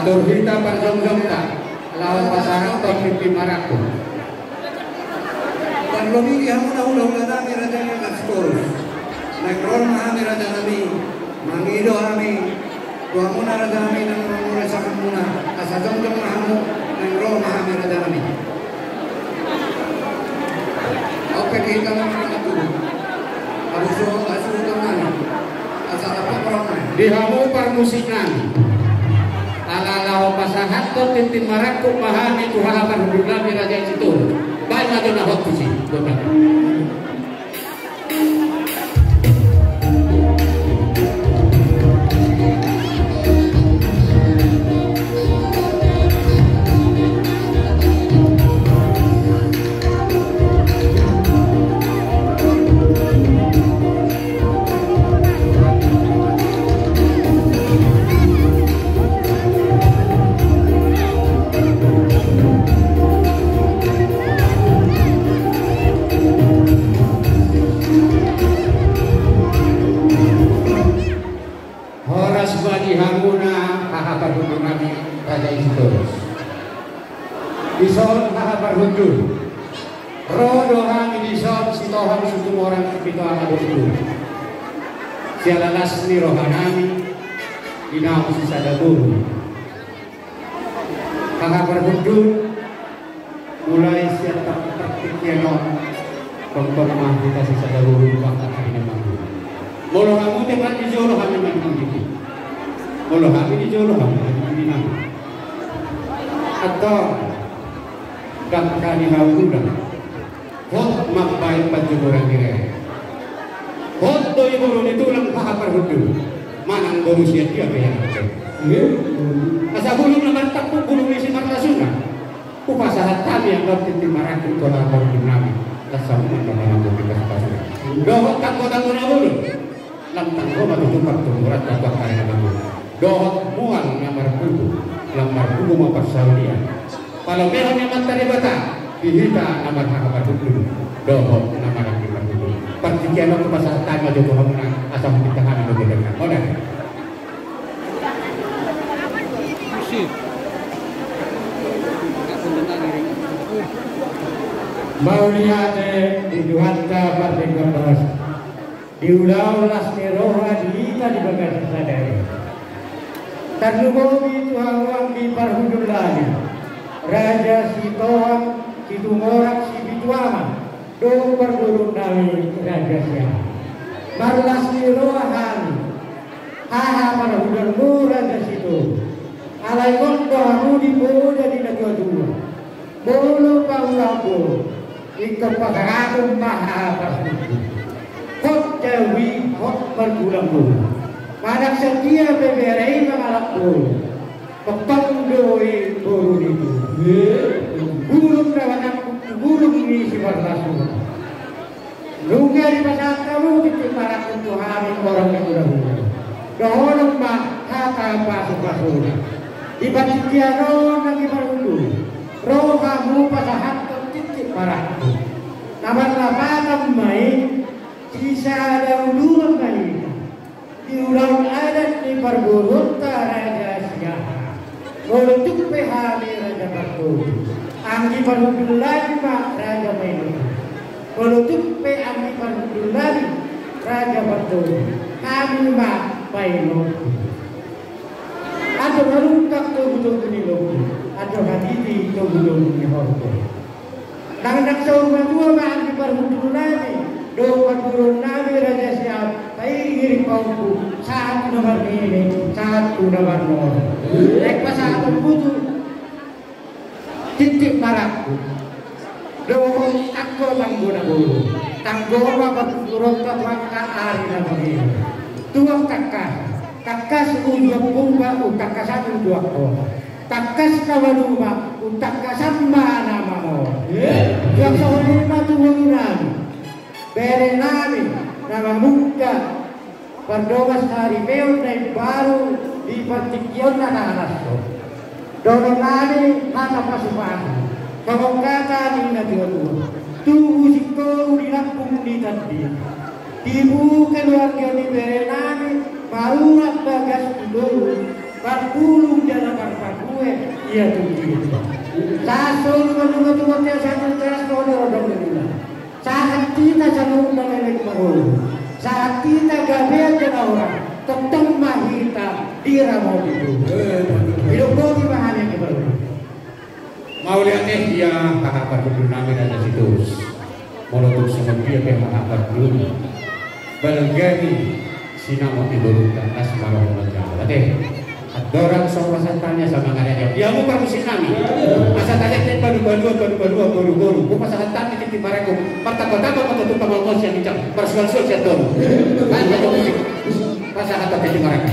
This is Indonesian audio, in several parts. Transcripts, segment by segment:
atur kita berjong-jongta lawan pasangan topik Maraku. Dan lumigi hamuna hula-hula nami raja yang kastorus. Nagron mahami raja nami, mangido kami, tuhamuna raja nami nang murmura sa kamuna, asa jong-jong mahamu, nagron mahami raja nami. Oke kita naman ito. Abuso teman, asa apa perang? Dihamu permusikan. Alalau pasahat ko titin Maraku pahami tuhapan hudula mi raja itu. Baik aja nak waktu sih, betul. Dison hahabar hunjul rodohang dison sitohang sutum orang sepito anak hunjul sialalas ni rohanami dinam sisa dabur hahabar hunjul mulai siap praktik kianon pengkormah kita sisa dabur bakal ini mampu molo hamu tepat di jolo kami memang gitu molo kami di jolo kami memang atau kami hawudan hot makbai pajuburan kira hot doi burun itu lang pakapar hudu manang borusia dia kaya asa bulung naman takpo bulung isi martasuna upasahat kami yang bertinti Maraku tola baru nami tasamu naman bukas pasuna dohot takpo na bulung lamtang ko matutupak tumurat dapat kaya naman dohot mual namar budu lamar budu maparsaulian kalau meron yang mantari bata dihita namar hakabar hudu dohot namar hakabar hudu partikian aku pasal tanya jodoh hamuna asam kita kami dengan oda mau lihat di Juhanta Partai Gambas diulah-ulas roha dihita di bagian sadari terlubogi tuhan di parhudul lagi Raja Sitohang, Situmorak, Sibituama, do pergurun nami Raja Siapa. Marlas nirohan, haha para hudarmu Raja Situ. Alai kondo hamu di boda di negara dua. Bolo paulapo, ikut pakarakum maha persuku. Kot jawi, kot pergulang-gulang. Manak setia beberei mengalak bolo. Petondoi burung itu, burung rawangan burung ini si berlasu. Nunggu di pasar kamu kita para hari orang yang udah dohong mah kata pasuk. Di balik dia roh lagi baru roh kamu pasahat titik para. Namun apa main sisa ada uluran main. Diulang adat di pergurun raja siapa. Untuk pehami Raja Batu, anggi parhudulani mak Raja Mainu. Untuk anggi parhudulani Raja Batu, kami mak Mainu. Ada merungkak tu butuh kunilong, ada haditi tu butuh kunihorto. Nang naksau madua mak anggi parhudulani, do parhudulani Raja Siap, tapi iri pauku saat nomor ini, saat nomor nomor. Naik pasal butuh titik Maraku dohong aku tangguna bulu tanggora berurut kakak hari dan begini dua kakak sebuah pungga kakak satu dua kakak kawaduma kakak sama nama mo yang seorang tuh nami beri nami nama muda berdoa hari meon dan baru di partikion anak-anak doronani hana pasukan kalau kata ni najual tu siko di lampung di tadi tibu keluarga di berenani baru nak bagas dulu dia tuh kita. Sasul menunggu dia satu teras kono dong kita. Saat kita jangan undang elek mahulu. Saat kita gabe aja orang. Tetap mahita diramo itu. Hidup bodi bahannya kita. Mau lihat dia kakak berdua nami ada situs. Molotov sama dia kayak kakak berdua. Belgani sinamo iburuta asmara menjaga. Dorang sama tanya sama ngaranya. Ya mau permusin kami. Masa tanya kita baru-baru. Bukan pasangan tanya di mereka. Pertama-tama untuk pengalaman yang bincang. Persual-sual saya tahu. Kan ada musik. Pasangan tanya di mereka.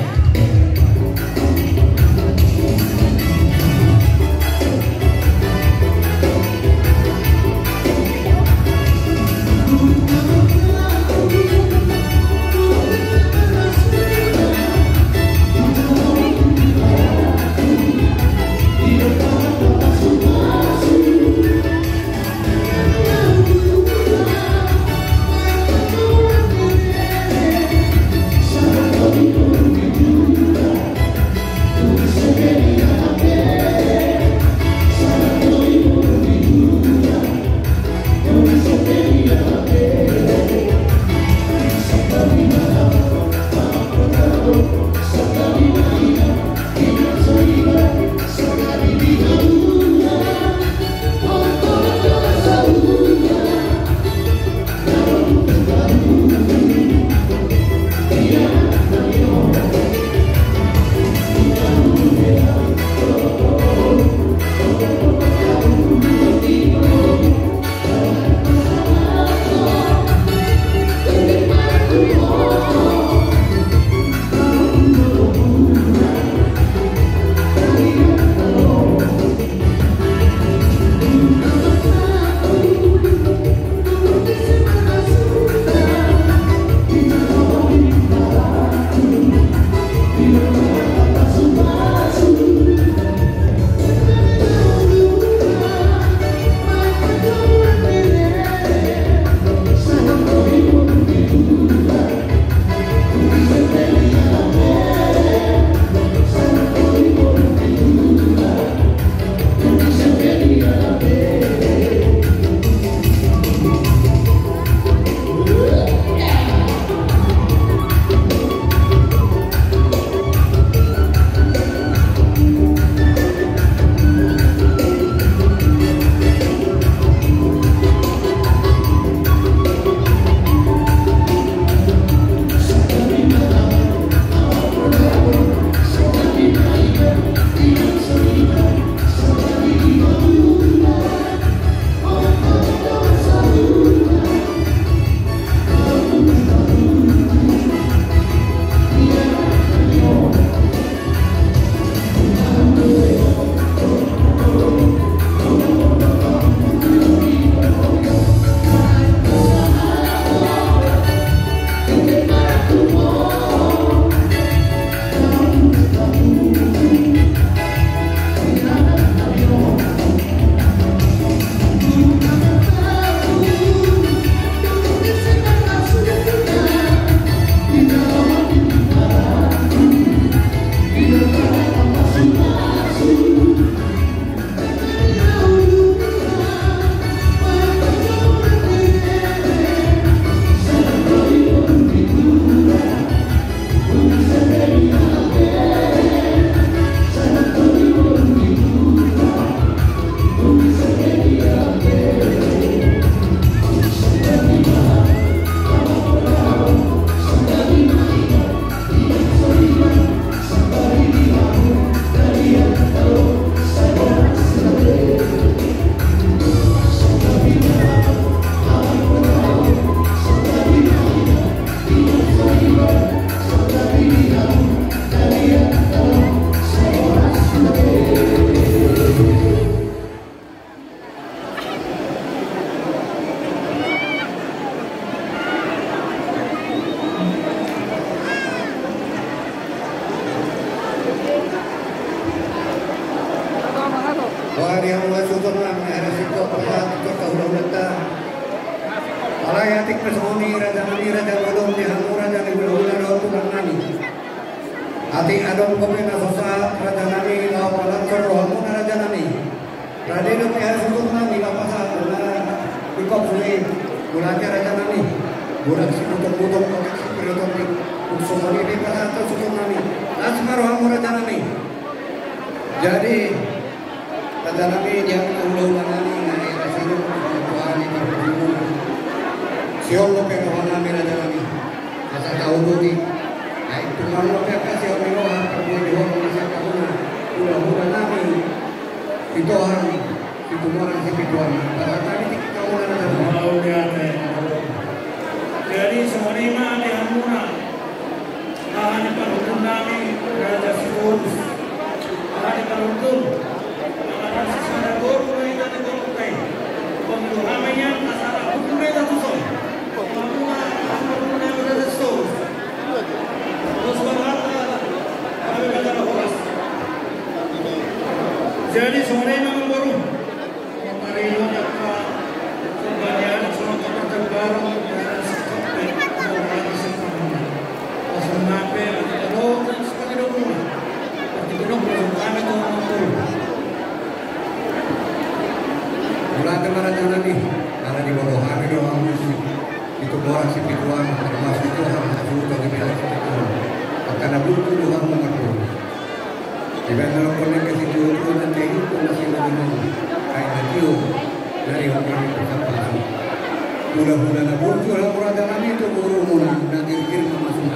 Ati adon kopi nasosa raja nami lau palancor rohamu raja nami. Radeno kaya sukun nami lapasa ikop suli bulanya raja nami. Bulan si putok-putok kotek si pilotok uksumoni di pasar sukun nami. Asma rohamu raja nami. Jadi raja nami dia ulang nami ngai rasinu Tuhan ini berhubung. Siol lo ke rohan nami raja nami. Asa tahu dulu ay tuman lo ke kasi o mino ha perbujuan masya kahuna ulah nami ituhan itu orang sepituan para tadi kita mulai ada jadi semuanya di Hamuna hanya penuntun nami Raja Situs hanya penuntun ada sisana guru itu di guru kai untuk namanya masalah hukum itu tuh Hamuna Raja Situs terus berkata kami kata horas jadi semuanya memang baru hari ini apa sebanyak semua kota terbaru dan sekolah orang semua asal nape kalau seperti itu seperti itu kami tuh mampu bulan kemarin nanti karena di bawah kami doang musik itu orang sepituan termasuk itu harus juga dibilang karena butuh Tuhan mengatur. Jika dalam komunikasi itu nanti itu masih lebih kayak itu dari orang yang berkata mudah-mudahan butuh orang kami itu guru mula dan kira-kira masuk